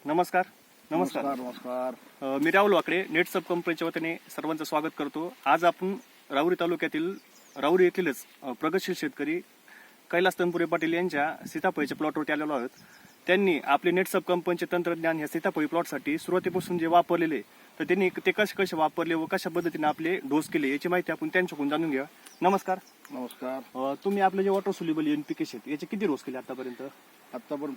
नमस्कार. नमस्कार. मी राहुल वाकडे, नेट सब कंपनीच्या वतीने सर्वांचं स्वागत करतो. आज आपण राहुरी तालुक्यातील राहुरी येथीलच प्रगतशील शेतकरी कैलास तनपुरे पाटील यांच्या सीताफळीच्या प्लॉटवरती आलेलो आहोत. त्यांनी आपले नेट सब कंपनीचे तंत्रज्ञान या सीताफळी प्लॉटसाठी सुरुवातीपासून जे वापरलेले तर त्यांनी ते कसे वापरले व कशा पद्धतीने आपले डोस केले याची माहिती आपण त्यांच्याकडून जाणून घ्या. नमस्कार. तुम्ही आपले जे वॉटर सोल्युबल एनपीके शेत याचे किती डोस केले आतापर्यंत?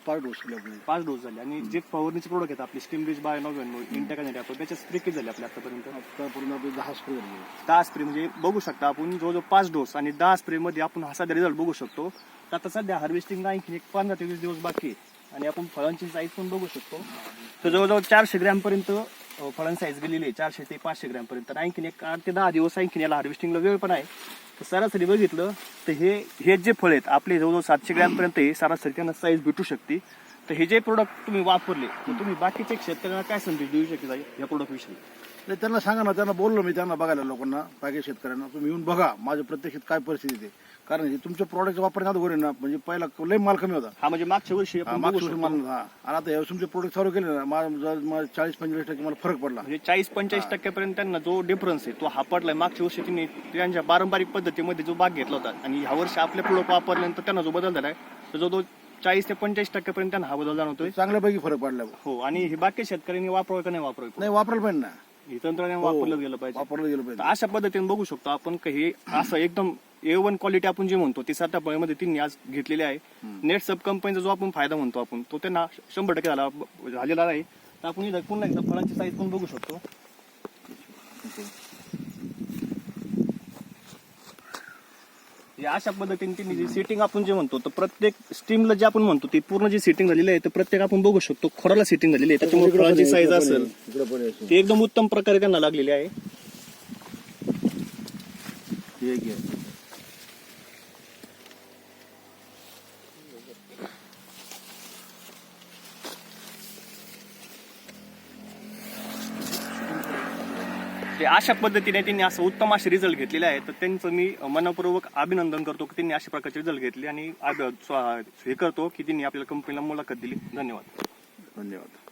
5 डोस केले. 5 डोस झाले. आणि जे फवारणीचे प्रोडक्ट आहेत आपले स्टीमरीच बाय 99 इंटेका त्याचे स्प्रे किती झाले आपले आतापर्यंत? आतापर्यंत 10 स्प्रे झाले. 10 स्प्रे म्हणजे बघू शकता आपण जवळजवळ 5 डोस आणि 10 स्प्रे मध्ये आपण हा सध्या रिझल्ट बघू शकतो. आता सध्या हार्वेस्टिंगला आणखी 15 ते 20 दिवस बाकी आहे आणि आपण फळांची साईज पण बघू शकतो. तर जवळजवळ 400 ग्रॅम पर्यंत फळांची साईज गेलेली आहे, 400 ते 500 ग्रॅम पर्यंत. आणखी 8 ते 10 दिवस आणखी याला हार्वेस्टिंगला वेळ पण आहे. तर सरासरी बघितलं तर हे जे फळ आहेत आपले जवळजवळ 700 ग्रॅम पर्यंत सरासरी त्यांना साईज भेटू शकते. तर हे जे प्रोडक्ट तुम्ही वापरले तर तुम्ही बाकीच्या शेतकऱ्यांना काय संदेश देऊ शकता या प्रोडक्ट विषयी? त्यांना सांगा ना, त्यांना बोललो मी, त्यांना बघायला लोकांना, बाकी शेतकऱ्यांना तुम्ही येऊन बघा माझ्या प्रत्यक्षात काय परिस्थिती आहे. कारण तुमच्या प्रोडक्ट वापरण्यात अगोदर ना, म्हणजे पहिला लय माल कमी होता. म्हणजे मागच्या वर्षी माल आणि आता तुमचे प्रोडक्ट चालू केले ना, माझा 40-45% मला फरक पडला. म्हणजे 40-45% पर्यंत त्यांना जो डिफरन्स आहे तो हा पडलाय. मागच्या वर्षी त्यांनी त्यांच्या पारंपरिक पद्धतीमध्ये जो भाग घेतला होता आणि ह्या वर्षी आपले प्रोडक्ट वापरल्यानंतर त्यांना जो बदल झालाय तो जो 40 ते 45% पर्यंत त्यांना हा बदल जाणवतोय. चांगल्यापैकी फरक पडला. हो. आणि हे बाकी शेतकऱ्यांनी वापरावं का नाही वापरावं? नाही, वापरलं पाहिजे ना. हे तंत्रज्ञान वापरलं गेलं पाहिजे. अशा पद्धतीने बघू शकतो आपण काही असं एकदम A1 क्वालिटी आपण जे म्हणतो ती सीताफळीमध्ये त्यांनी आज घेतलेली आहे. नेट सब कंपनीचा जो आपण फायदा म्हणतो आपण तो त्यांना 100% झालेला आहे. तर आपण इथं पुन्हा एकदा फळांची साईज पण बघू शकतो. अशा पद्धतीने त्यांनी जी सेटिंग आपण जे म्हणतो तर प्रत्येक स्टीमला जे आपण म्हणतो ती पूर्ण जी सेटिंग झालेली आहे तर प्रत्येक आपण बघू शकतो खोडाला सेटिंग झालेली आहे. त्याच्यामुळे फळांची साईज असेल ती एकदम उत्तम प्रकारे त्यांना लागलेली आहे. अशा पद्धतीने त्यांनी असं उत्तम असे रिझल्ट घेतलेले आहेत. तर त्यांचं मी मनपूर्वक अभिनंदन करतो की त्यांनी अशा प्रकारचे रिझल्ट घेतले आणि हे करतो की त्यांनी आपल्याला कंपनीला मुलाखत दिली. धन्यवाद.